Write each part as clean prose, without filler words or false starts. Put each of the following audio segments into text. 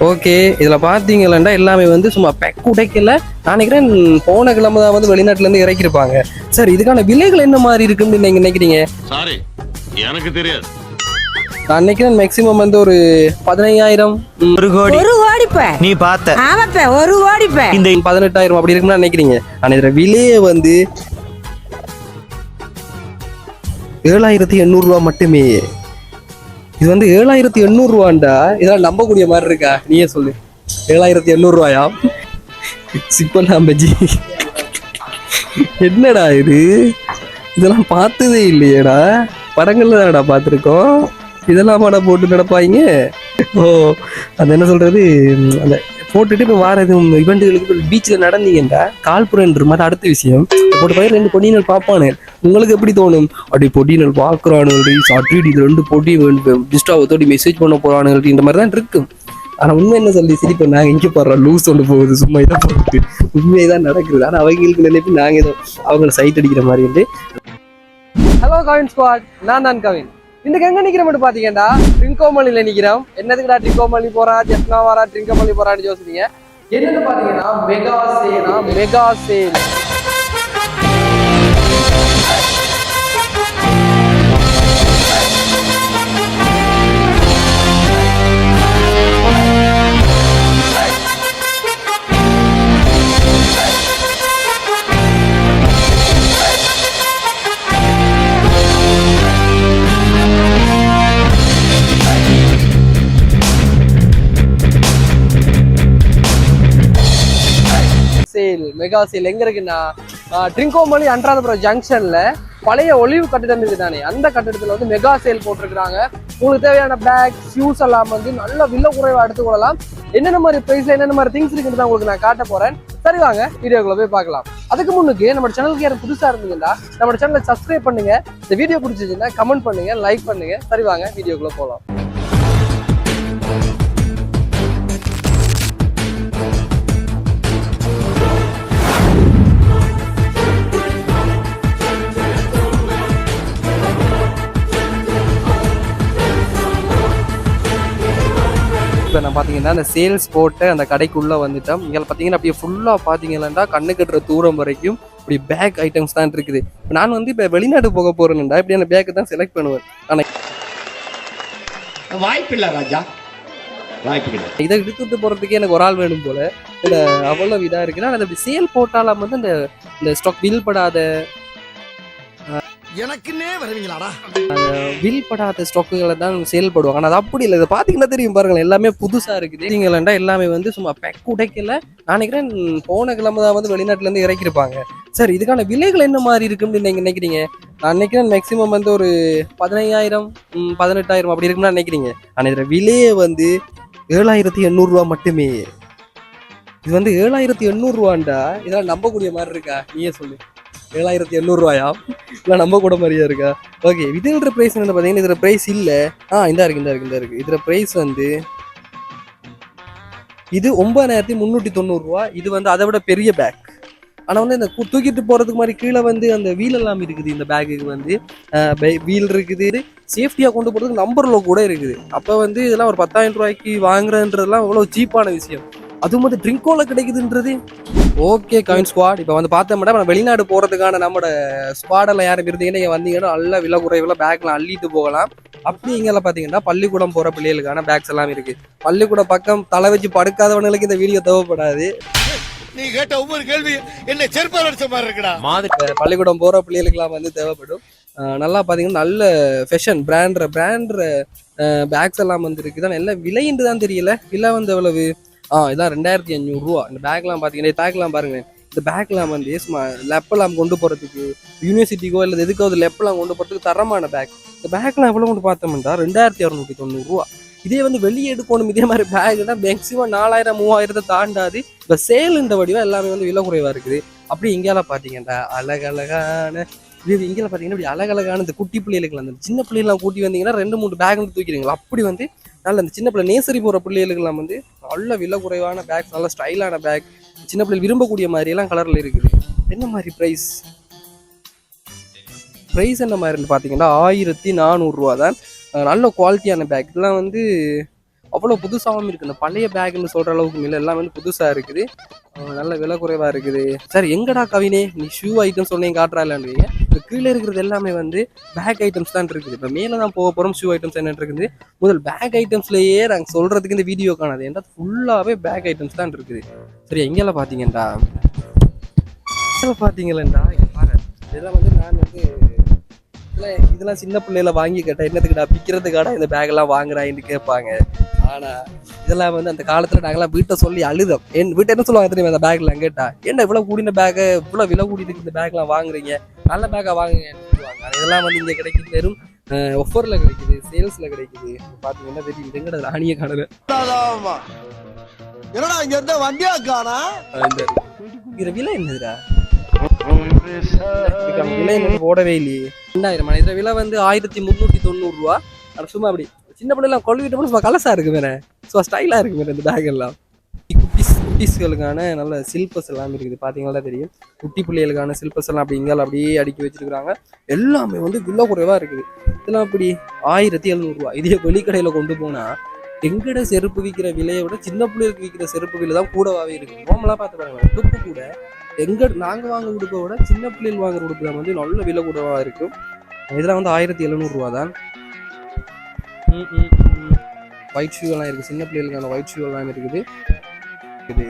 Okay, இதில் பார்த்தீங்களா எல்லாமே வந்து சும்மா பெக் உடைக்கல. நான் நினைக்கிறேன் போன கிழமை தான் வந்து வெளிநாட்டிலேருந்து இறக்கியிருப்பாங்க. சார், இதுக்கான விலைகள் என்ன மாதிரி இருக்குன்னு நீங்கள் நினைக்கிறீங்க? சாரி, எனக்கு தெரியாது. நான் நினைக்கிறேன் மேக்ஸிமம் வந்து ஒரு 15,000 1 கோடி. 1 கோடி நீ பார்த்த ஆமாப்ப 1 கோடி இந்த 18,000 அப்படி இருக்குன்னு நினைக்கிறீங்க. ஆனால் இதில் விலையே வந்து 7,800 ரூபா மட்டுமே. இது வந்து 7,800 ரூபாண்டா, இதெல்லாம் நம்பக்கூடிய மாதிரி இருக்கா? நீயே சொல்லு. 7,800 ரூபாயா? சிப்பலாம் பஜ்ஜி என்னடா இது? இதெல்லாம் பார்த்ததே இல்லையேடா. படங்கள்ல தானடா பார்த்துருக்கோம். இதெல்லாம் போட்டு நடப்பாங்க. ஓ, அது என்ன சொல்றது, அந்த போட்டுட்டு இப்போ வார எதுவும் இவெண்ட்டுகளுக்கு பீச்சில் நடந்தீங்கன்றா கால்புரன்ற மாதிரி அடுத்த விஷயம் போட்டு போய் 2 பொடியினல் பார்ப்பானு. உங்களுக்கு எப்படி தோணும்? அப்படி பொடியினல் பார்க்குறானுங்கள்டி சாட்ரீடி இது 2 பொடி டிஸ்டாவத்தோடி மெசேஜ் பண்ண போகிறானுங்கள்டி இந்த மாதிரி தான் இருக்கும். ஆனால் உண்மை என்ன சொல்லி சிரிப்போம், நாங்கள் இங்கே பாடுறோம் லூஸ் ஒன்று போகுது சும்மா இதை போட்டு உண்மைதான் நடக்குது. ஆனால் அவங்களுக்கு நினைப்பு நாங்கள் ஏதோ அவங்கள சைட் அடிக்கிற மாதிரி வந்து. ஹலோ கவின் ஸ்குவாட், நான் தான் கவின். இன்னைக்கு எங்க நிக்கிற மட்டும் பாத்தீங்கன்னா ட்ரிங்கோமலில நிக்கிறோம். என்னதுக்குடா ட்ரிங்கோமலி போறா, ஜெட்னா வாரா, ட்ரிங்கோமலி போறான்னு யோசிப்பீங்க. என்னன்னு பாத்தீங்கன்னா மெகா சேல். மெகா சேல் எங்க இருக்குன்னா ட்ரிங்கோமலி அன்றாதபுரம் ஜங்ஷன்ல பழைய ஒலிவு கட்டிடம் இருக்குதானே, அந்த கட்டிடத்துல வந்து மெகா சேல் போட்டிருக்கிறாங்க. உங்களுக்கு தேவையான பேக் ஷூஸ் எல்லாம் வந்து நல்ல விலை குறைவா எடுத்துக்கொள்ளலாம். என்னென்ன மாதிரி பிரைஸ்ல என்னென்ன மாதிரி திங்ஸ் இருக்குன்னு தான் உங்களுக்கு நான் காட்ட போறேன். சரி, வாங்க வீடியோக்குள்ள போய் பார்க்கலாம். அதுக்கு முன்னுக்கு நம்ம சேனலுக்கு யாரும் புதுசா இருந்தீங்கன்னா நம்ம சேனலை சப்ஸ்கிரைப் பண்ணுங்க. இந்த வீடியோ பிடிச்சிருந்தா கமெண்ட் பண்ணுங்க, லைக் பண்ணுங்க. சரி, வாங்க வீடியோக்குள்ள போகலாம். இப்போ நான் பார்த்தீங்கன்னா அந்த சேல்ஸ் போட்டு அந்த கடைக்குள்ளே வந்துட்டோம். இங்கே பார்த்தீங்கன்னா அப்படியே ஃபுல்லாக பார்த்தீங்கன்னா கண்ணு கட்டுற தூரம் வரைக்கும் இப்படி பேக் ஐட்டம்ஸ் தான் இருக்குது. இப்போ நான் வந்து இப்போ வெளிநாடு போக போகிறேன்டா இப்படியான பேக்கை தான் செலக்ட் பண்ணுவேன். ஆனால் வாய்ப்பு இல்லை ராஜா, வாய்ப்பு இல்லை. இதை எடுத்துட்டு போகிறதுக்கே எனக்கு ஒரு ஆள் வேணும் போல. இல்லை அவ்வளோ இதாக இருக்குன்னா அது அப்படி சேல் போட்டாலும் வந்து இந்த ஸ்டாக் வில் படாத எனக்குன்னே வருவீங்களாடா, வில் படாத ஸ்டாக்குகளை தான் செயல்படுவாங்க. ஆனால் அது அப்படி இல்லை. இதை பார்த்தீங்கன்னா தெரியும் பாருங்களேன், எல்லாமே புதுசாக இருக்குது. நீங்களாண்டா எல்லாமே வந்து சும்மா பெக் உடைக்கல. நான் நினைக்கிறேன் போன கிழமை தான் வந்து வெளிநாட்டிலேருந்து இறக்கியிருப்பாங்க. சார், இதுக்கான விலைகள் என்ன மாதிரி இருக்குன்னு நீங்கள் நினைக்கிறீங்க? நான் நினைக்கிறேன் மேக்ஸிமம் வந்து ஒரு 15,000 18,000 அப்படி இருக்குன்னு நினைக்கிறீங்க. ஆனால் இதில் விலையே வந்து 7,800 ரூபா மட்டுமே. இது வந்து 7,800 ரூபாண்டா, இதெல்லாம் நம்பக்கூடிய மாதிரி இருக்கா? நீயே சொல்லு. 7,800 ரூபாயா? இல்லை நம்ப கூட மாதிரியா இருக்கா? ஓகே, இதோட ப்ரைஸ் என்ன பார்த்தீங்கன்னா இதில் ப்ரைஸ் இல்லை. இந்த இருக்கு. இதில் ப்ரைஸ் வந்து இது 9,390 ரூபா. இது வந்து அதை விட பெரிய பேக். ஆனால் வந்து இந்த தூக்கிட்டு போகிறதுக்கு மாதிரி கீழே வந்து அந்த வீல் எல்லாம் இருக்குது. இந்த பேக்குக்கு வந்து வீல் இருக்குது. இது சேஃப்டியாக கொண்டு போகிறதுக்கு நம்பர்ல கூட இருக்குது. அப்போ வந்து இதெல்லாம் ஒரு 10,000 ரூபாய்க்கு வாங்குறதுன்றதுலாம் அவ்வளோ சீப்பான விஷயம். அதுவும் வந்து ட்ரிங்கோல கிடைக்குதுன்றது. ஓகே கவின் ஸ்குவாட், இப்போ வந்து பார்த்தோம்னா நம்ம வெளிநாடு போகிறதுக்கான நம்மளோட ஸ்குவாடெல்லாம் யாரும் இருந்தீங்கன்னா நீங்கள் வந்தீங்கன்னா நல்லா விலை குறைவில் பேக்லாம் அள்ளிட்டு போகலாம். அப்படி இங்கெல்லாம் பார்த்தீங்கன்னா பள்ளிக்கூடம் போகிற பிள்ளைகளுக்கான பேக்ஸ் எல்லாம் இருக்குது. பள்ளிக்கூட பக்கம் தலை வச்சு படுக்காதவனுக்கு இந்த வீடியோ தேவைப்படாது. நீ கேட்ட ஒவ்வொரு கேள்வி என்ன செருப்பால் அடிச்ச மாதிரி இருக்குடா. பள்ளிக்கூடம் போகிற பிள்ளைகளுக்கெல்லாம் வந்து தேவைப்படும். நல்லா பார்த்தீங்கன்னா நல்ல ஃபேஷன் பிராண்ட் பேக்ஸ் எல்லாம் வந்து இருக்குது. ஆனால் எல்லாம் விலைன்ட்டு தான் தெரியல. விலை வந்து எவ்வளவு? இதான் 2,500 ரூபா. இந்த பேக்லாம் பார்த்தீங்கன்னா பேக்லாம் பாருங்க. இந்த பேக்லாம் வந்து லெப்பெல்லாம் கொண்டு போகிறதுக்கு யூனிவர்சிட்டிக்கோ இல்லை எதுக்காவது லெப்பெல்லாம் கொண்டு போகிறதுக்கு தரமான பேக். இந்த பேக்லாம் எவ்வளோ கொண்டு பார்த்தோம்னா 2,690 ரூபா. இதே வந்து வெளியே எடுக்கணும் இதே மாதிரி பேக்னா மேக்ஸிமம் 4,000 3,000 தாண்டாது. இப்போ சேலுன்ற வடிவம் எல்லாமே வந்து விலை குறைவாக இருக்குது. அப்படி இங்கெல்லாம் பார்த்தீங்கன்னா அழகழகான இது இங்கெல்லாம் பார்த்தீங்கன்னா இப்படி அழகழகான இந்த குட்டி பிள்ளைகளுக்கு அந்த சின்ன பிள்ளைகள்லாம் கூட்டி வந்தீங்கன்னா 2-3 பேக் வந்து தூக்கிறீங்களா. அப்படி வந்து நல்ல அந்த சின்ன பிள்ளை நேசரி போகிற பிள்ளைகளுக்கெல்லாம் வந்து நல்ல விலை குறைவான பேக், நல்ல ஸ்டைலான பேக், சின்ன பிள்ளைகள் விரும்பக்கூடிய மாதிரியெல்லாம் கலரில் இருக்குது. என்ன மாதிரி ப்ரைஸ் என்ன மாதிரின்னு பார்த்தீங்கன்னா 1,400 ரூபா தான். நல்ல குவாலிட்டியான பேக். இதெல்லாம் வந்து அவ்வளோ புதுசாகவும் இருக்குது. இந்த பழைய பேக்னு சொல்கிற அளவுக்கு இல்லை, எல்லாம் வந்து புதுசாக இருக்குது, நல்ல விலை குறைவாக இருக்குது. சார் எங்கடா கவினே நீ ஷூ ஐட்டம் சொன்னீங்க காட்டுறாங்கன்றீங்க. இப்போ கீழே இருக்கிறது எல்லாமே வந்து பேக் ஐட்டம்ஸ் தான் இருக்குது. இப்போ மேலே தான் போக போகிறோம். ஷூ ஐட்டம்ஸ் என்ன இருக்குது, முதல் பேக் ஐட்டம்ஸ்லேயே நாங்கள் சொல்கிறதுக்கு இந்த வீடியோ காணாது, ஏன்னா ஃபுல்லாகவே பேக் ஐட்டம்ஸ் தான் இருக்குது. சரி எங்கெல்லாம் பார்த்தீங்கடா, பார்த்தீங்களா பாரு, இதெல்லாம் வந்து நான் வந்து இதெல்லாம் சின்ன பிள்ளையில வாங்கி கேட்டேன், என்னத்துக்குடா விற்கிறதுக்காடா இந்த பேக்கெல்லாம் வாங்குறாயின்னு கேட்பாங்க. ஆனால் இதெல்லாம் வந்து அந்த காலத்தில் நாங்கள்லாம் வீட்டை சொல்லி அழுதோம். என் வீட்டை என்ன சொல்லுவாங்க தெரியுமா, அந்த பேக்லாம் கேட்டா, என்ன இவ்வளோ கூடின பேக்கை இவ்வளோ விலை கூடிட்டு இந்த பேக்லாம் வாங்குறீங்க, நல்ல பேக்காக வாங்குங்கன்னு சொல்லுவாங்க. இதெல்லாம் வந்து இங்கே கிடைக்குது, வெறும் ஒஃபரில் கிடைக்குது, சேல்ஸில் கிடைக்குது. பார்த்தீங்கன்னா தெரியும், எங்கட ஆணியை காணல. என்னடா இங்க இருந்த வண்டியா காணா, இந்த விலை என்னதுடா, விலை என்ன போடவே இல்லையே. 2000 இதில் விலை வந்து 1390 ரூபா. ஆனால் சும்மா அப்படி சின்ன பிள்ளைலாம் கொள்விட்டோம்னு சும்மா கலசாக இருக்கு வேற, சும்மா ஸ்டைலாக இருக்கு வேற இந்த பேக் எல்லாம். குட்டீஸ்களுக்கான நல்ல சில்பஸ் எல்லாம் இருக்குது, பார்த்தீங்களா தெரியும். குட்டி பிள்ளைகளுக்கான சில்பஸ் எல்லாம் அப்படி இங்கே அப்படியே அடுக்கி வச்சிருக்கிறாங்க. எல்லாமே வந்து விலை குறைவாக இருக்குது. இதெல்லாம் அப்படி 1700 ரூபா. இதே வெளிக்கடையில் கொண்டு போனால் எங்கட செருப்பு விற்கிற விலையை விட சின்ன பிள்ளைகளுக்கு விற்கிற செருப்பு விலை தான் கூடவாகவே இருக்குது. நோம்பலாம் பார்த்துப்பாங்க, உடுப்பு கூட நாங்கள் வாங்க உடுப்பை விட சின்ன பிள்ளைகள் வாங்குற உடுப்பு தான் வந்து நல்ல விலை கூடவா இருக்கும். இதெல்லாம் வந்து 1700 ரூபா தான். ஒயிட் ஷூ எல்லாம் இருக்குது, சின்ன பிள்ளைகளுக்கான ஒயிட் ஷூ எல்லாம் இருக்குது. இது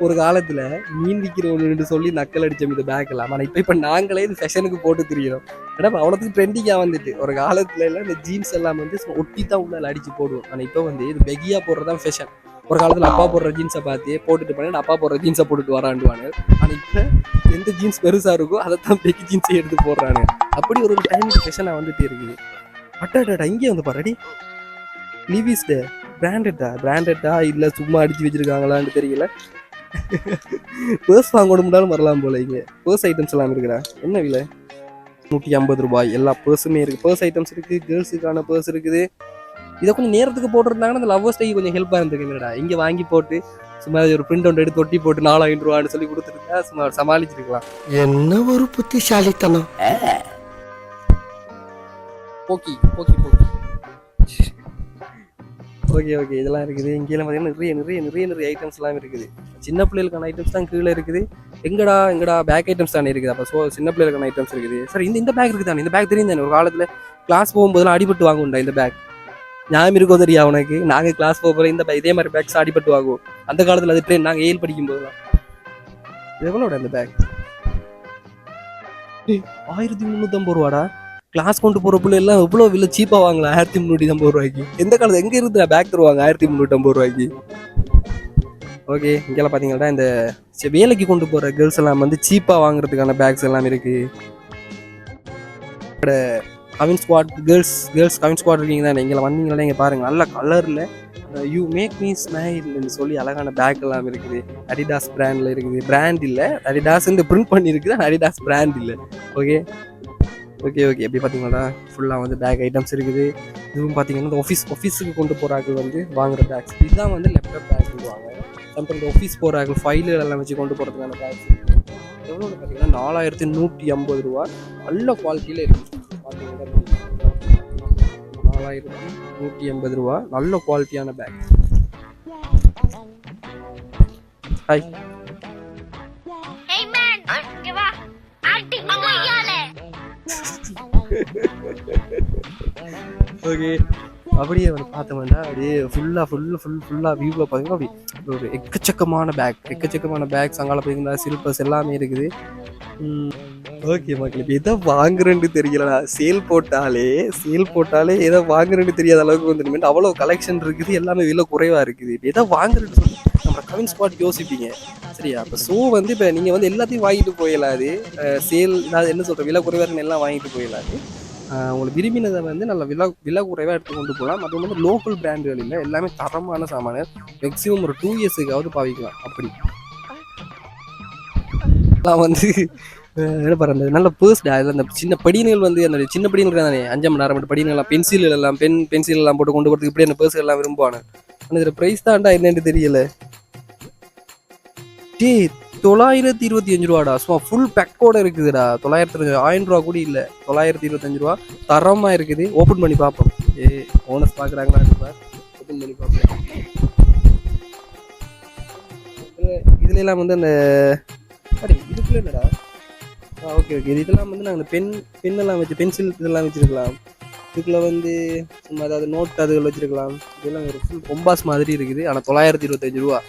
ஒரு காலத்தில் மீன் விற்கிறவன்னு சொல்லி நக்கல் அடித்தோம் இந்த பேக் எல்லாம். ஆனால் இப்போ நாங்களே இது ஃபேஷனுக்கு போட்டு தெரியும். ஏன்னா அவ்வளோத்துக்கு ட்ரெண்டிங்காக வந்துட்டு. ஒரு காலத்துல எல்லாம் இந்த ஜீன்ஸ் எல்லாம் வந்து ஒட்டி தான் உள்ள அடித்து போடுவோம். ஆனால் இப்போ வந்து இது பெகியாக போடுறதான் ஃபேஷன். ஒரு காலத்தில் அப்பா போடுற ஜீன்ஸை பார்த்து போட்டுட்டு பண்ணி அப்பா போடுற ஜீன்ஸை போட்டுட்டு வராண்டுவானு. ஆனால் இப்போ எந்த ஜீன்ஸ் பெருசாக இருக்கோ அதை தான் பெக்கி ஜீன்ஸை எடுத்து போடுறானு. அப்படி ஒரு டைமுக்கு ஃபேஷனாக வந்துட்டு இருக்குது. அட்டாடா இங்கே வந்து பாருடி, லிவிஸ் டே பிராண்டடா இல்லை சும்மா அடித்து வச்சிருக்காங்களான்னு தெரியல. பர்ஸ் வாங்கணும்னாலும் வரலாம் போல. இங்கே பர்ஸ் ஐட்டம்ஸ் எல்லாம் இருக்குடா. என்ன விலை, 150 ரூபாய். எல்லா பர்ஸுமே இருக்குது, பர்ஸ் ஐட்டம்ஸ் இருக்குது, கேர்ள்ஸுக்கான பர்ஸ் இருக்குது. இதை கொஞ்சம் நேரத்துக்கு போட்டுருந்தாங்கன்னா அந்த லவ்வர்ஸ் டே கொஞ்சம் ஹெல்ப்பாக இருந்துருக்குங்கடா. இங்கே வாங்கி போட்டு சும்மா ஒரு பிரிண்ட் ஒன்று எடுத்து தொட்டி போட்டு 4000 ரூபான்னு சொல்லி கொடுத்துருந்தா சும்மா சமாளிச்சிருக்கலாம். என்ன ஒரு புத்திசாலித்தனம். ஓகே இதெல்லாம் இருக்குது. இங்கேயும் பார்த்தீங்கன்னா நிறைய ஐட்டம்ஸ் எல்லாம் இருக்குது. சின்ன பிள்ளைகளுக்கான ஐட்டம்ஸ் தான் கீழே இருக்குது. எங்கடா பேக் ஐட்டம்ஸ் தானே இருக்குது. அப்போ சின்ன பிள்ளைகளுக்கான ஐட்டம்ஸ் இருக்குது. சார் இந்த பேக் இருக்குது தானே, இந்த பேக் தெரியும் தானே. ஒரு காலத்தில் கிளாஸ் போகும்போதெல்லாம் அடிபட்டு வாங்குவோம்டா இந்த பேக். ஞாபகம் இருக்கோ தெரியா உனக்கு, நாங்கள் கிளாஸ் போகிற இந்த இதே மாதிரி பேக்ஸ் அடிபட்டு வாங்குவோம் அந்த காலத்தில். அது ட்ரெயின் நாங்கள் 7 படிக்கும் போதெல்லாம். எவ்வளோட இந்த பேக் 1350 ரூபாடா. கிளாஸ் கொண்டு போகிற பிள்ளை எல்லாம் எவ்வளோ விலை சீப்பாக வாங்கலாம் 1350 ரூபாய்க்கு. எந்த காலத்தில் எங்கே இருந்து பேக் தருவாங்க 1350 ரூபாய்க்கு. ஓகே இங்கெல்லாம் பார்த்தீங்கன்னா இந்த வேலைக்கு கொண்டு போகிற கேர்ள்ஸ் எல்லாம் வந்து சீப்பாக வாங்குறதுக்கான பேக்ஸ் எல்லாம் இருக்குது. Kavin squad girls Kavin squad இருக்கீங்க தானே, இங்கே வந்தீங்களா இங்கே பாருங்கள், நல்ல கலரில் யூ மேக் மீ ஸ்மைல்னு சொல்லி அழகான பேக் எல்லாம் இருக்குது. அடிடாஸ் பிராண்டில் இருக்குது. பிராண்ட் இல்லை, அடிடாஸ்ன்னு பிரிண்ட் பண்ணியிருக்குது, அடிடாஸ் பிராண்ட் இல்லை. ஓகே எப்படி பார்த்தீங்கன்னா ஃபுல்லாக வந்து பேக் ஐட்டம்ஸ் இருக்குது. இதுவும் பார்த்தீங்கன்னா இந்த ஆஃபீஸுக்கு கொண்டு போகிறாங்க வந்து வாங்குற பேக்ஸ். இதுதான் வந்து லேப்டாப் பேக்ஸ் சொல்லுவாங்க. சம்டைம் ஃபீஸ் போகிறாங்க ஃபைல்கள் எல்லாம் வச்சு கொண்டு போகிறதுக்கான பேக்ஸ். எவ்வளோ பார்த்தீங்கன்னா 4150 ரூபா. நல்ல குவாலிட்டியில் இருக்குது. பார்த்தீங்கன்னா 4150 ரூபா. நல்ல குவாலிட்டியான பேக். ஹாய் ஓகே அப்படியே வந்து பார்த்தோம்னா அப்படியே ஃபுல்லாக வியூவில் பார்த்தீங்கன்னா அப்படி ஒரு எக்கச்சக்கமான பேக்ஸ் அங்கால பார்த்தீங்கன்னா சில்பர்ஸ் எல்லாமே இருக்குது. ஓகே மக்கள், இப்போ எதை வாங்குறேன்னு தெரியலடா. சேல் போட்டாலே எதை வாங்குறேன்னு தெரியாத அளவுக்கு வந்து அவ்வளோ கலெக்ஷன் இருக்குது. எல்லாமே விலை குறைவாக இருக்குது. இப்போ எதை வாங்குறேன்னு சொல்லி நம்ம கவின் ஸ்பாட் யோசிப்பீங்க சரியா. இப்போ ஸோ வந்து இப்போ நீங்கள் வந்து எல்லாத்தையும் வாங்கிட்டு போயிடலாது. சேல் நான் என்ன சொல்கிறேன், விலை குறைவாக எல்லாம் வாங்கிட்டு போயிடலாது. உங்களுக்கு விரும்பினதை வந்து நல்ல விலை குறைவாக எடுத்து கொண்டு போகலாம். அதுவும் வந்து லோக்கல் பிராண்டுகள் இல்லை, எல்லாமே தரமான சாமான. மேக்ஸிமம் ஒரு 2 இயர்ஸுக்காவது பாவிக்கலாம். அப்படி நான் வந்து என்ன பண்ணுறது, நல்ல பர்ஸ்டா. அதில் அந்த சின்ன படிகள் வந்து அந்த சின்ன படிகள் தானே 5 மணி நேரம் படிங்கள்லாம் பென்சில் எல்லாம் போட்டு கொண்டு போகிறதுக்கு இப்படி அந்த பர்ஸ் எல்லாம் விரும்புவானு. ஆனால் இதில் ப்ரைஸ் தான்டா என்னென்னு தெரியல. 925 ரூபாடா. சும்மா ஃபுல் பேக்கோட இருக்குதுடா. 1000 ரூபா கூட இல்லை, 925 ரூபா. தரமாக இருக்குது. ஓப்பன் பண்ணி பார்ப்போம். ஓனர்ஸ் பார்க்குறாங்களா? ஓப்பன் பண்ணி பார்ப்போம். இதுல எல்லாம் வந்து அந்த இதுக்குள்ள என்னடா, ஓகே ஓகே, இதெல்லாம் வந்து நாங்கள் பெண்ணெல்லாம் வச்சு பென்சில் இதெல்லாம் வச்சுருக்கலாம். இதுக்குள்ள வந்து சும்மா ஏதாவது நோட் அதுகள் வச்சுருக்கலாம். இதெல்லாம் ஒரு ஃபுல் கொம்பாஸ் மாதிரி இருக்குது. ஆனால் 925 ரூபா.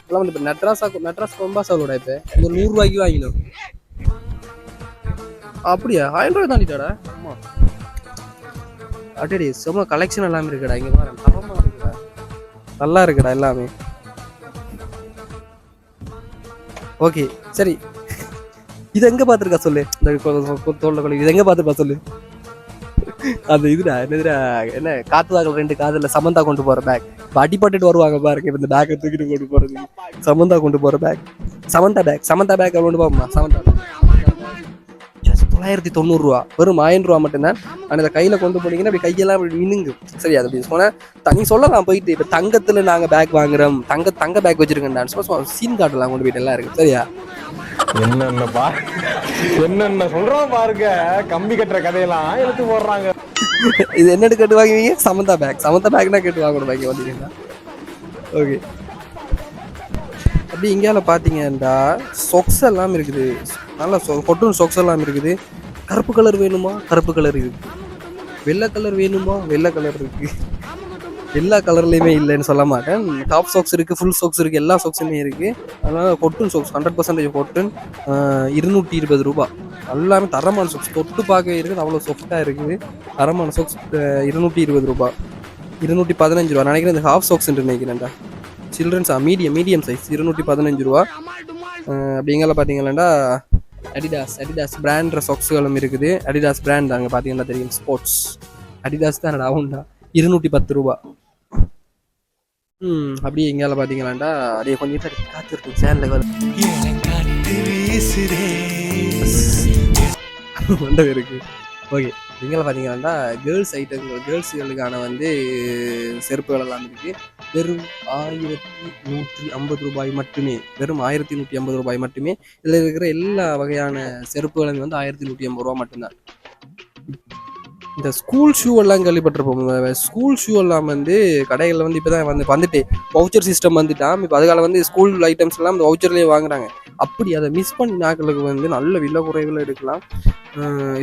இதெல்லாம் வந்து இப்போ நட்ராஸ் கொம்பாஸ் அவ்வளோடா. இப்போ இது 100 ரூபாய்க்கு வாங்கினோம். அப்படியா? 1000 ரூபாய் தாண்டிட்டாடா. ஆமாம், அடே சும்மா கலெக்ஷன் எல்லாமே இருக்குடா. இங்கே பாரு, தரமாக இருக்குடா, நல்லா இருக்குடா எல்லாமே. ஓகே சரி, இது எங்கே பார்த்துருக்கா சொல்லு. இந்த தோல்ல கொலை இது எங்கே பார்த்துருப்பா சொல்லு. அந்த இதுடா என்னதுடா, என்ன காத்துவாக்கள் 2 காதில் சமந்தா கொண்டு போகிற பேக். இப்போ அடிப்பட்டுட்டு வருவாங்க பாருங்க, இப்போ இந்த பேக்கை தூக்கிட்டு கொண்டு போகிறது. சமந்தா கொண்டு போகிற பேக், சமந்தா பேக் கொண்டு போமா. சமந்தா ஜஸ்ட் 990 ரூபா. வெறும் 1000 ரூபா மட்டும்தான். ஆனால் இதை கையில் கொண்டு போனீங்கன்னா அப்படி கையெல்லாம் அப்படி மினுங்கும். சரி, அது அப்படி சொன்னால் நீ சொல்லலாம் போயிட்டு. இப்போ தங்கத்தில் நாங்கள் பேக் வாங்குறோம், தங்க பேக் வச்சுருக்கேன் சும்மா சீன் காட்டலாம் கொண்டு போயிட்டு எல்லாம் இருக்குது. சரியா? என்னென்ன சொல்றோம் பாருங்க, கம்பி கட்டுற கதையெல்லாம் எடுத்து போடுறாங்க. இது என்னட்டு கேட்டு வாங்குவீங்க? சமந்தா பேக்னா கேட்டு வாங்கணும் பேக் வந்தீங்கன்னா. ஓகே, அப்படி இங்கேயால பார்த்தீங்கன்னா சொக்ஸ் எல்லாம் இருக்குது. நல்லா கொட்டும் சொக்ஸ் எல்லாம் இருக்குது. கருப்பு கலர் வேணுமா? கருப்பு கலர் இருக்குது. வெள்ளை கலர் வேணுமா? வெள்ளை கலர் இருக்குது. எல்லா கலர்லையுமே இல்லைன்னு சொல்ல மாட்டேன். டாப் சாக்ஸ் இருக்குது, ஃபுல் சாக்ஸ் இருக்குது, எல்லா சாக்ஸுமே இருக்குது. அதனால் கொட்டன் சாக்ஸ் 100% கொட்டன். 220 ரூபா. எல்லாமே தரமான சாக்ஸ். தொட்டு பார்க்க இருக்குது, அவ்வளோ சாஃப்டாக இருக்குது. தரமான சாக்ஸ் 220 ரூபா. 215 ரூபா நினைக்கிறேன். இந்த ஹாஃப் சாக்ஸ் நினைக்கிறேன்டா. சில்ட்ரன்ஸா மீடியம் சைஸ் 215 ரூபா. அப்படிங்கலாம் பார்த்தீங்கன்னாண்டா அடிடாஸ் பிராண்ட் சாக்ஸுகளும் இருக்குது. அடிடாஸ் பிராண்ட் அங்கே பார்த்தீங்கன்னா தெரியும். ஸ்போர்ட்ஸ் அடிடாஸ் தான் ஆகும்டா. 210 ரூபா. அப்படியே எங்கேயால பார்த்தீங்களாண்டா அப்படியே கொஞ்சம் காற்று இருக்கு சேனல் இருக்கு. ஓகே, எங்கேயால பார்த்தீங்களாண்டா கேர்ள்ஸ் ஐட்டங்கள், கேர்ள்ஸுகளுக்கான வந்து செருப்புகள் எல்லாம் இருக்குது. வெறும் 1150 ரூபாய் மட்டுமே. வெறும் 1150 ரூபாய் மட்டுமே. இதில் இருக்கிற எல்லா வகையான செருப்புகளும் வந்து 1150 ரூபா மட்டும்தான். இந்த ஸ்கூல் ஷூ எல்லாம் கேள்விப்பட்டிருப்போம். ஸ்கூல் ஷூ எல்லாம் வந்து கடைகளில் வந்து இப்போ தான் வந்துட்டு வவுச்சர் சிஸ்டம் வந்துட்டான். இப்போ அதுக்கால வந்து ஸ்கூல் ஐட்டம்ஸ் எல்லாம் இந்த வவுச்சர்லேயே வாங்குறாங்க. அப்படி அதை மிஸ் பண்ணி நாட்களுக்கு வந்து நல்ல விலை குறைவில் எடுக்கலாம்.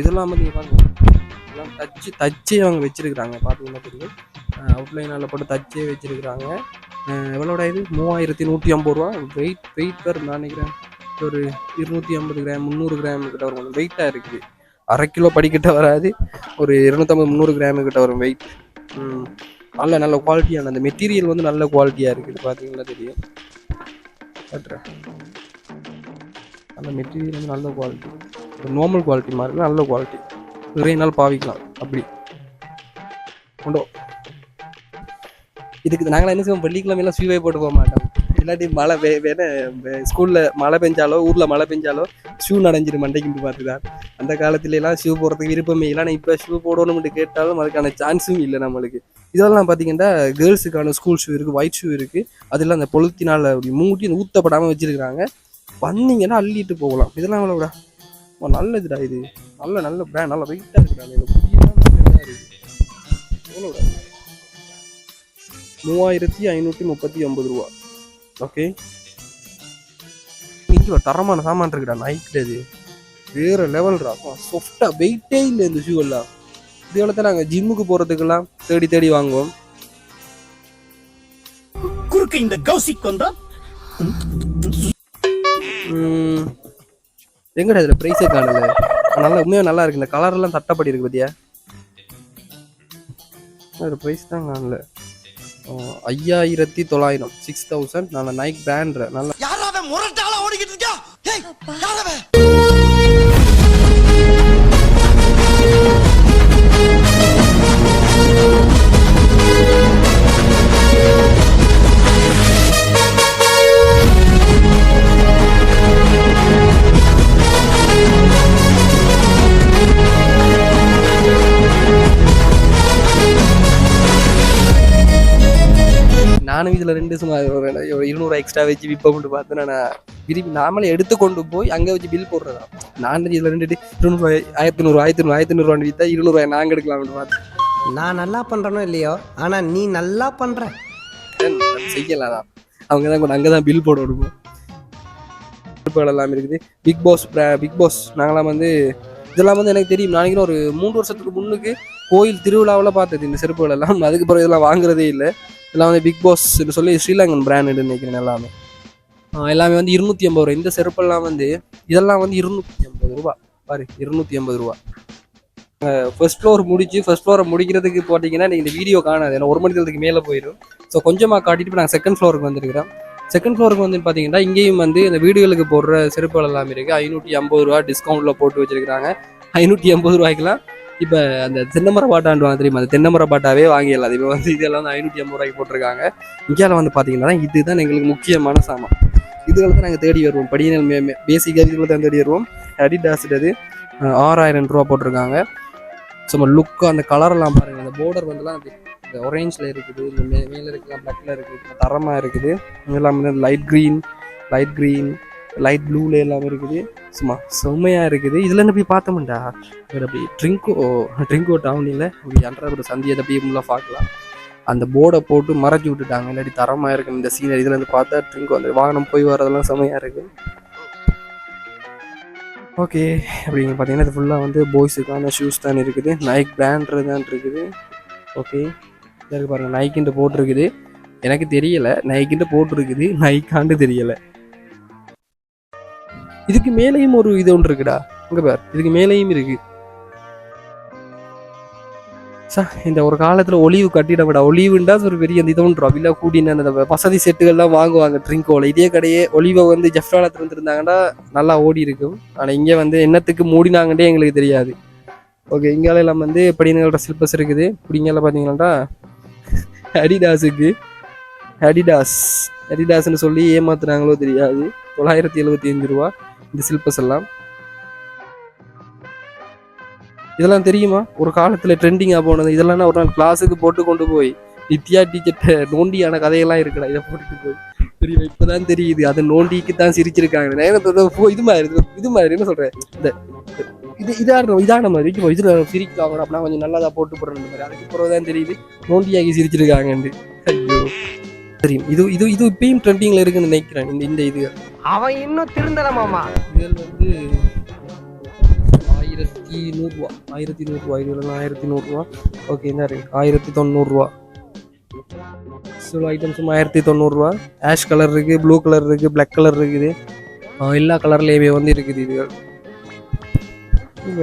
இதெல்லாம் வந்து எல்லாம் தச்சே அவங்க வச்சுருக்குறாங்க. பார்த்தீங்கன்னா தெரியும், அவுட்லைனால் போட்டு தச்சே வச்சுருக்குறாங்க. எவ்வளோட இது 3150 ரூபா. வெயிட் பேர் நான் நினைக்கிறேன் ஒரு 250 கிராம் 300 கிராம் கிட்ட வரும். வெயிட்டாக இருக்குது. 1/2 கிலோ படிக்கிட்ட வராது, ஒரு 250-300 கிராமு கிட்ட வரும் வெயிட். நல்ல குவாலிட்டியான அந்த மெட்டீரியல் வந்து நல்ல குவாலிட்டியாக இருக்குது. பார்த்தீங்கன்னா தெரியும், அந்த மெட்டீரியல் வந்து நல்ல குவாலிட்டி. ஒரு நார்மல் குவாலிட்டி மாதிரி நல்ல குவாலிட்டி. நிறைய நாள் பாவிக்கலாம். அப்படி கொண்டோ இதுக்கு நாங்களாம் என்ன செய்வோம், வெள்ளிக்கிழமையெல்லாம் ஷூவே போட்டு போக மாட்டோம். இல்லாட்டி மழை வேணா ஸ்கூலில் மழை பெஞ்சாலோ ஊரில் மழை பெஞ்சாலோ ஷூ நனைஞ்சிரு மண்டைக்கு பார்த்துதான். அந்த காலத்துலலாம் ஷூ போடுறதுக்கு விருப்பமே இல்லை. ஆனால் இப்போ ஷூ போடணும்னு கேட்டாலும் அதுக்கான சான்ஸும் இல்லை நம்மளுக்கு. இதெல்லாம் பார்த்தீங்கன்னா கேர்ள்ஸுக்கான ஸ்கூல் ஷூ இருக்குது, ஒயிட் ஷூ இருக்குது. அதெல்லாம் அந்த பொழுத்தினால் அப்படி மூட்டி ஊற்றப்படாமல் வச்சுருக்காங்க. வந்தீங்கன்னா அள்ளிட்டு போகலாம். இதெல்லாம் அவ்வளோடா நல்லதுடா. இது நல்ல பிராண்ட், நல்ல வெயிட்டாக இருக்குடா. எவ்வளோடா 3539 ரூபா. ஓகே, இங்கே ஒரு தரமான சாமான் இருக்குடா. நைக்கில் இது வேறு லெவல்ரா. சாஃப்டாக வெயிட்டே இல்லை இந்த ஷூ எல்லாம். இதோட தான் நாங்கள் ஜிம்முக்கு போகிறதுக்கெல்லாம் தேடி வாங்குவோம். குறுக்கு இந்த கௌசிக் வந்தா எங்கடா இதில் ப்ரைஸே காணல. நல்லா உண்மையாக நல்லா இருக்கு. இந்த கலரெல்லாம் தட்டப்படி இருக்கு பார்த்தியா. ப்ரைஸ் தான் காணல. 5900 6000. நல்ல நைக் பிராண்ட். நல்ல முரட்டால ஓடிக்கிட்டு இருக்கா. நானும் இதில் 2 சும்மா 200 எக்ஸ்ட்ரா வச்சு விற்போம்னு பார்த்தேன். நான் விரும்பி நாமளே எடுத்து கொண்டு போய் அங்கே வச்சு பில் போடுறதா. நான் இதில் 2 1500 விற்றா 200 நாங்கள் எடுக்கலாம்னு பார்த்து நான் நல்லா பண்றேனோ இல்லையோ, ஆனா நீ நல்லா பண்ற. செய்யலாம் தான். அவங்க தான் கொண்டு அங்கே தான் பில் போட விடுவோம். செருப்புகள் எல்லாம் இருக்குது. பிக் பாஸ் நாங்களாம் வந்து இதெல்லாம் வந்து எனக்கு தெரியும். நாளைக்கு ஒரு 3 வருஷத்துக்கு முன்னுக்கு கோயில் திருவிழாவில் பார்த்தது இந்த செருப்புகள் எல்லாம். அதுக்கு பிறகு இதெல்லாம் வாங்குறதே இல்லை. இதெல்லாம் வந்து பிக் பாஸ் சொல்லி ஸ்ரீலங்கன் பிராண்டுன்னு நினைக்கிறேன். எல்லாமே வந்து 250 ரூபா. இந்த செருப்பெல்லாம் வந்து இதெல்லாம் வந்து 250 ரூபா. பாரு 250 ரூபா. ஃபர்ஸ்ட் ஃப்ளோரை முடிக்கிறதுக்கு போட்டிங்கன்னா நீங்கள் இந்த வீடியோ காணாது. ஏன்னா 1 மணி நேரத்துக்கு மேலே போயிடும். ஸோ கொஞ்சமாக காட்டிட்டு இப்போ நாங்கள் செகண்ட் ஃப்ளோருக்கு வந்துருக்கிறோம். செகண்ட் ஃப்ளோருக்கு வந்து பார்த்தீங்கன்னா இங்கேயும் வந்து இந்த வீடுகளுக்கு போடுற செருப்புகள் எல்லாமே இருக்குது. 550 ரூபா டிஸ்கவுண்ட்டில் போட்டு வச்சுருக்கிறாங்க. 550 ரூபாய்க்குலாம் இப்போ அந்த தென்னமர பாட்டாண்டுவாங்க தெரியுமா, அந்த தென்னமர பாட்டாவே வாங்கிடலாம். இப்போ வந்து இதெல்லாம் வந்து 550 ரூபாய்க்கு போட்டிருக்காங்க. இங்கேயால வந்து பார்த்தீங்கன்னா இதுதான் எங்களுக்கு முக்கியமான சாமான். இதுகளை தான் நாங்கள் தேடி வருவோம். படியினல் பேசிக்காக இதுகளை தான் தேடி வருவோம். அடிடாஸ்டது 6000 ரூபா போட்டிருக்காங்க. சும்மா லுக்கு அந்த கலரெல்லாம் பாருங்கள். அந்த போர்டர் வந்துலாம் இந்த ஒரேஞ்சில் இருக்குது, இந்த மேலே இருக்கலாம், பிளாக்ல இருக்குது, தரமாக இருக்குது. இதெல்லாம் வந்து லைட் க்ரீன், லைட் ப்ளூல எல்லாமே இருக்குது. சும்மா செம்மையாக இருக்குது. இதில் என்ன போய் பார்த்தோம்டா அப்படி ட்ரிங்கோ டவுனில் அப்படி அன்ற சந்தியை போய் முன்னாக பார்க்கலாம். அந்த போர்டை போட்டு மறைச்சி விட்டுட்டாங்க. இல்லாட்டி தரமாக இருக்குது இந்த சீனரி. இதில் வந்து பார்த்தா ட்ரிங்கோ அந்த வாகனம் போய் வரதெல்லாம் செம்மையாக இருக்குது. ஓகே, அப்படிங்க பார்த்தீங்கன்னா இது ஃபுல்லாக வந்து பாய்ஸுக்கான ஷூஸ் தான் இருக்குது. நைக் பிராண்டு தான் இருக்குது. ஓகே, இருக்கு பாருங்கள், நைக்கின்ட்டு போட்டிருக்குது. எனக்கு தெரியலை நைக்கின்ட்டு போட்டிருக்குது, நைக்காண்டு தெரியலை. இதுக்கு மேலேயும் ஒரு இது ஒன்று இருக்குடா. இங்கே பார், இதுக்கு மேலேயும் இருக்கு. இந்த ஒரு காலத்தில் ஒலிவு கட்டிடப்படா. ஒலிவுண்டா ஒரு பெரிய அந்த இது ஒன்று இல்லை கூட்டின்னு அந்த வசதி செட்டுகள்லாம் வாங்குவாங்க ட்ரிங்கோவில். இதே கடையே ஒலிவை வந்து ஜெஃப்டாவில் இருந்துருந்தாங்கன்னா நல்லா ஓடி இருக்கும். ஆனால் இங்கே வந்து என்னத்துக்கு மூடினாங்கன்னே எங்களுக்கு தெரியாது. ஓகே, இங்கால எல்லாம் வந்து படிங்கிற சில்பஸ் இருக்குது. இப்படிங்கெல்லாம் பார்த்தீங்கன்னா அடிடாஸ்ன்னு சொல்லி ஏமாத்துறாங்களோ தெரியாது. 975 ரூபா இந்த சில்பஸ் எல்லாம். இதெல்லாம் தெரியுமா, ஒரு காலத்தில் ட்ரெண்டிங்காக போனது. இதெல்லாம் ஒரு நாள் கிளாஸுக்கு போட்டு கொண்டு போய் நித்யா டீச்சர்ட்ட நோண்டியான கதையெல்லாம் இருக்குடா. இதை போட்டுட்டு போய் தெரியும். இப்போதான் தெரியுது அது நோண்டிக்கு தான் சிரிச்சிருக்காங்க. இது மாதிரி என்ன சொல்கிறேன், இந்த இதான மாதிரி இதில் சிரிக்காங்க அப்படின்னா கொஞ்சம் நல்லதாக போட்டு போடுற மாதிரி. அதுக்கு பிறகுதான் தெரியுது நோண்டியாகி சிரிச்சிருக்காங்கன்னு. ஐயோ தெரியும். இது இப்பயும் ட்ரெண்டிங்கில் இருக்குன்னு நினைக்கிறேன். இந்த இது அவன் இன்னும் திருந்தலமாமா. இதில் வந்து 1100 ரூபா, 1100 ரூபா. இது 1100 ரூபா. ஓகே, இந்த 1090 ரூபா. சில ஐட்டம்ஸும் 1090 ரூபா. ஆஷ் கலர் இருக்குது, ப்ளூ கலர் இருக்குது, பிளாக் கலர் இருக்குது. எல்லா கலர்லேயுமே வந்து இருக்குது. இது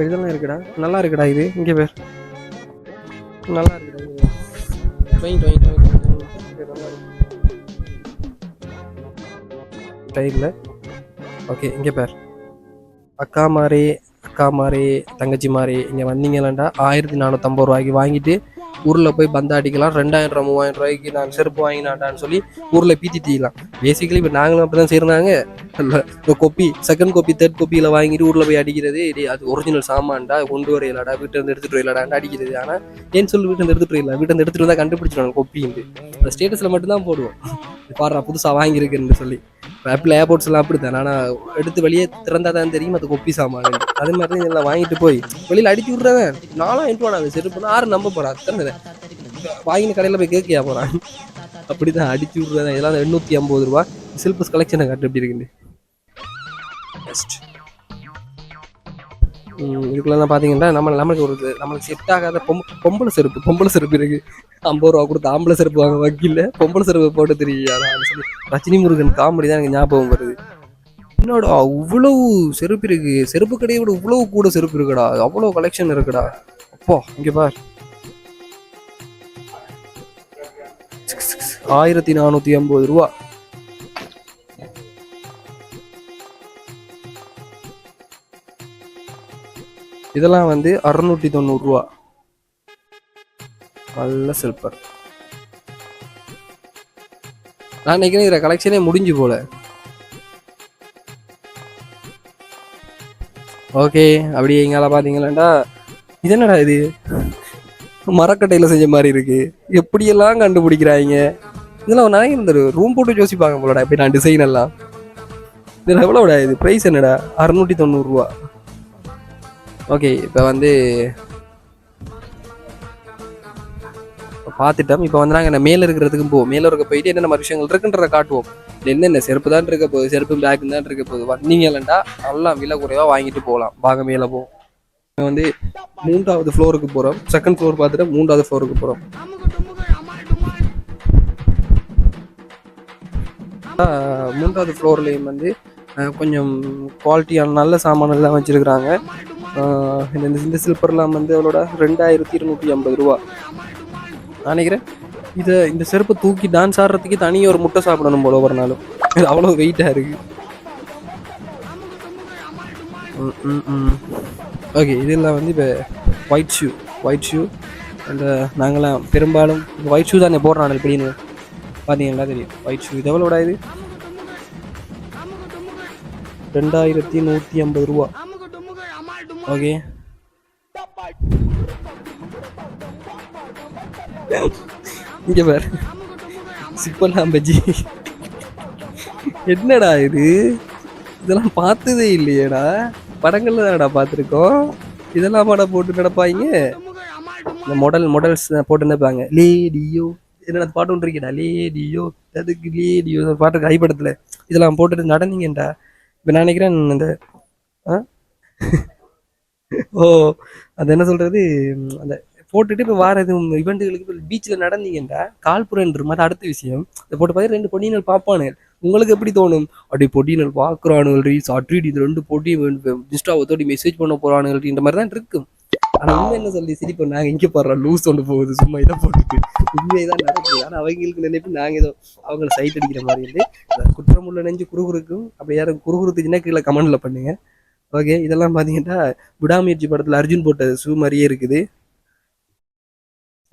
இதெல்லாம் இருக்குடா, நல்லா இருக்குடா. இது இங்கே பேர் நல்லா இருக்குடா. ஸ்டைலில். ஓகே, இங்கே பேர் அக்கா மாரே தங்கச்சி மாரே இங்கே வந்தீங்களாண்டா 1450 ரூபாய்க்கு வாங்கிட்டு ஊரில் போய் பந்தாடிக்கலாம். 2000 ரூபா 3000 ரூபாய்க்கு நான் செருப்பு வாங்கினாண்டான்னு சொல்லி ஊரில் பீத்திட்டிக்கலாம். பேசிக்கலி இப்போ நாங்களும் அப்படி தான் செய்கிறாங்க. இந்த செகண்ட் காப்பி தேர்ட் காப்பியில் வாங்கிட்டு ஊரில் போய் அடிக்கிறது. அது ஒரிஜினல் சாமான்டா, கொண்டு வரையிலாடா, வீட்டிலேருந்து எடுத்துகிட்டு வரலாடான்னு அடிக்கிறது. ஆனால் ஏன்னு சொல்லி வீட்டில் எடுத்துகிட்டு வரல, வீட்டில் எடுத்துகிட்டு வந்தால் கண்டுபிடிச்சிடுவாங்க கொப்பின்ட்டு. அந்த ஸ்டேட்டஸில் மட்டும்தான் போடுவோம், பாடுறா புதுசாக வாங்கியிருக்குன்னு சொல்லி. ஆப்பிள் ஏர்போர்ட்ஸ் எல்லாம் அப்படி தான். ஆனால் எடுத்து வெளியே திறந்தா தான் தெரியும் அது கொப்பி சாமான். அதே மாதிரி இதெல்லாம் வாங்கிட்டு போய் வெளியில் அடிச்சு விட்றவன் 4000 ரூபா அது செருப்புனா 6 நம்ப போகிறான். அத்தனை வாங்கின கடையில் போய் கேட்கியா போகிறான். அப்படி தான் அடிச்சு விட்றதான். இதெல்லாம் 850 ரூபா. சில்பஸ் கலெக்ஷனை காட்டு எப்படி இருக்குன்னு. பெஸ்ட். இதுக்குள்ளலாம் பார்த்தீங்கன்னா நம்மளுக்கு செட் ஆகாத பொம்பளை செருப்பு இருக்குது. 50 ரூபா கொடுத்து ஆம்பளை செருப்பு வாங்க வக்கீல்ல பொம்பளை செருப்பு போட்டு தெரியாதான்னு சொல்லி ரஜினி முருகன் காமெடி தான் எனக்கு ஞாபகம் வருது. என்னடா இவ்வளவு செருப்பு இருக்கு, செருப்பு கடையை விட இவ்வளவு கூட செருப்பு இருக்குடா, அவ்வளோ கலெக்ஷன் இருக்குடா. அப்போ இங்கே பார், 1450 ரூபா. இதெல்லாம் வந்து 690 ரூபா. நல்ல சில்பர். நான் நினைக்கிறேன் இதில் கலெக்ஷனே முடிஞ்சு போல. ஓகே, அப்படியே எங்கால பார்த்தீங்களாண்டா இது என்னடா இது மரக்கட்டையில் செஞ்ச மாதிரி இருக்கு. எப்படியெல்லாம் கண்டுபிடிக்கிறாங்க இதெல்லாம். நிறைய இந்த ரூம் போட்டு யோசிப்பாங்க போலடா எப்படி நான் டிசைன் எல்லாம். இதில் எவ்வளோடா இது ப்ரைஸ் என்னடா 690 ஓகே இப்போ வந்து பார்த்துட்டோம். இப்போ வந்து நாங்கள் மேலே இருக்கிறதுக்கும் போவோம். மேலே இருக்க போயிட்டு என்னென்ன விஷயங்கள் இருக்குன்றதை காட்டுவோம். என்னென்ன செருப்பு தான் இருக்க போகுது, செருப்பு பேக்கு தான் இருக்க போகுது. வந்தீங்களா நல்லா விலை குறைவாக வாங்கிட்டு போகலாம். வாங்க மேலே போவோம். வந்து 3வது ஃப்ளோருக்கு போகிறோம். செகண்ட் ஃப்ளோர் பார்த்துட்டு 3வது ஃப்ளோருக்கு போகிறோம். 3வது ஃப்ளோர்லேயும் வந்து கொஞ்சம் குவாலிட்டியான நல்ல சாமானெல்லாம் வச்சுருக்குறாங்க. இந்த சில்பர்லாம் வந்து அவளோட 2250 நினைக்கிறேன். இந்த செருப்பை தூக்கி டான்ஸ் ஆடுறதுக்கு தனியாக ஒரு முட்டை சாப்பிடணும் போல ஒரு நாளும். இது அவ்வளோ வெயிட்டாக இருக்குது. ஓகே இதெல்லாம் வந்து இப்போ ஒயிட் ஷூ அந்த நாங்களாம் பெரும்பாலும் ஒயிட் ஷூ தானே போடுறாங்க இப்படின்னு பார்த்தீங்கன்னா தெரியும். ஒயிட் ஷூ இது எவ்வளோடா இது 2150. ஓகே இங்க பாரு சிப்பலாம் பஜ்ஜி. என்னடா இது, இதெல்லாம் பார்த்ததே இல்லையேடா. படங்கள்ல தானடா பார்த்துருக்கோம். இதெல்லாம் படம் போட்டு நடப்பாங்க. இந்த மாடல்ஸ் போட்டு நினைப்பாங்க. லேடியோ என்னடா பாட்டு ஒன்று இருக்கேடா, லேடியோ அதுக்கு லேடியோ பாட்டு கைப்படத்தில் இதெல்லாம் போட்டுட்டு நடந்தீங்கடா. இப்போ நான் நினைக்கிறேன் இந்த ஓ அது என்ன சொல்றது, அந்த போட்டுட்டு இப்போ வார எதுவும் இவெண்ட்டுகளுக்கு இப்போ பீச்சில் நடந்தீங்கடா கால்புறன்ற மாதிரி அடுத்த விஷயம். இதை போட்டு பார்த்து 2 பொடியினல் பார்ப்பானு உங்களுக்கு எப்படி தோணும்? அப்படி பொடியினல் பார்க்குறானுகள் சாட்ரீடி இது 2 பொடி இன்ஸ்டாவை தோடி மெசேஜ் பண்ண போகிறானுகள் இந்த மாதிரி தான் இருக்கும். ஆனால் உண்மை என்ன சொல்லி சிரிப்போம், நாங்கள் இங்கே போடுறோம் லூஸ் ஒன்று போகுது சும்மா இதை போட்டுட்டு உண்மைதான் நடக்குது. ஆனால் அவங்களுக்கு நினைப்பு நாங்கள் ஏதோ அவங்கள சைட் அடிக்கிற மாதிரி இருந்து குற்றம் உள்ள நெஞ்சு குறுகுறுக்கும். அப்படி யாரும் குறுகுறுத்துச்சுன்னா கீழே கமெண்ட்ல பண்ணுங்க. ஓகே இதெல்லாம் பார்த்தீங்கன்னா விடாமுயற்சி படத்தில் அர்ஜுன் போட்ட ஷூ மாதிரியே இருக்குது.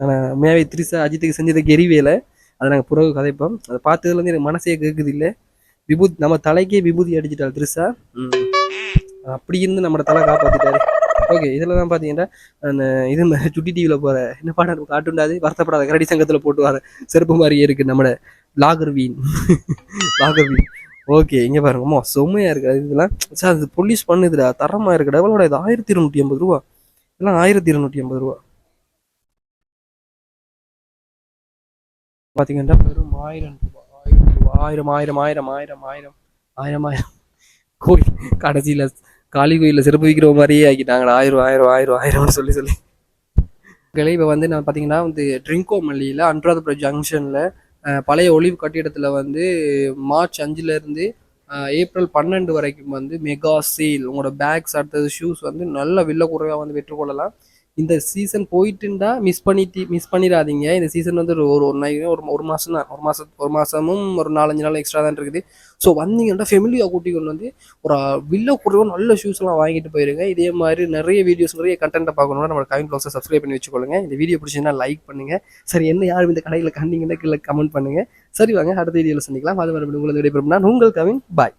ஆனால் மேவை திரிசா அஜித்துக்கு செஞ்சது கெரிவேலை. அதை நாங்கள் புறவு கதைப்போம். அதை பார்த்ததுலேருந்து எனக்கு மனசே கேட்குது இல்லை. விபூதி நம்ம தலைக்கே விபூதி அடிச்சிட்டாள் திரிசா. அப்படி இருந்து நம்மளோட தலை காப்பாற்றிட்டாரு. ஓகே இதில் தான் பார்த்தீங்கன்னா அந்த இது சுட்டி டிவியில் போகிற என்ன பாடம் காட்டுண்டாது வருத்தப்படாத கரடி சங்கத்தில் போட்டு வர செருப்பு மாதிரியே இருக்குது நம்மளோட லாகர்வீன். ஓகே இங்கே பாருங்கம்மா செம்மையாக இருக்குது இதெல்லாம். சார் அது போலீஸ் பண்ணுதுடா தரமாக இருக்குடா. எவ்வளோட இது 1250 இதெல்லாம் 1250 பார்த்தீங்கன்னா வெறும் 1000 கோயில் கடைசியில் காளி கோயிலில் செருப்பு விற்கிற மாதிரியே ஆக்கிட்டாங்கடா. 1000 சொல்லி இப்போ வந்து நான் பார்த்தீங்கன்னா வந்து ட்ரிங்கோ மல்லியில் அனுராதபுரம் ஜங்ஷனில் பழைய ஒளிவு கட்டிடத்தில் வந்து மார்ச் 5 ஏப்ரல் 12 வரைக்கும் வந்து மெகா சேல். உங்களோட பேக்ஸ் அடுத்தது ஷூஸ் வந்து நல்ல விலை குறைவாக வந்து பெற்றுக்கொள்ளலாம். இந்த சீசன் போயிட்டுண்டா மிஸ் பண்ணிடாதீங்க. இந்த சீசன் வந்து ஒரு மாதம் தான், ஒரு மாதமும் ஒரு 4-5 நாள் எக்ஸ்ட்ரா தான் இருக்குது. ஸோ வந்தீங்கன்னா ஃபெமிலியாக கூட்டி கொண்டு வந்து ஒரு வில்ல குறைவாக நல்ல ஷூஸ்லாம் வாங்கிட்டு போயிருங்க. இதே மாதிரி நிறைய வீடியோஸ் நிறைய கண்டென்ட்டை பார்க்கணுன்னா நம்ம கமெண்ட் பாக்ஸை சப்ஸ்கிரைப் பண்ணி வச்சுக்கொள்ளுங்க. இந்த வீடியோ பிடிச்சிங்கன்னா லைக் பண்ணுங்கள். சரி என்ன யாரும் இந்த கடையில் கண்டிங்கன்னா கீழே கமெண்ட் பண்ணுங்கள். சரி வாங்க அடுத்த வீடியோவில் சந்திக்கலாம். அது மறுபடியும் உங்களுக்கு விடைபெறும் நான் உங்கள் கவின். பாய்.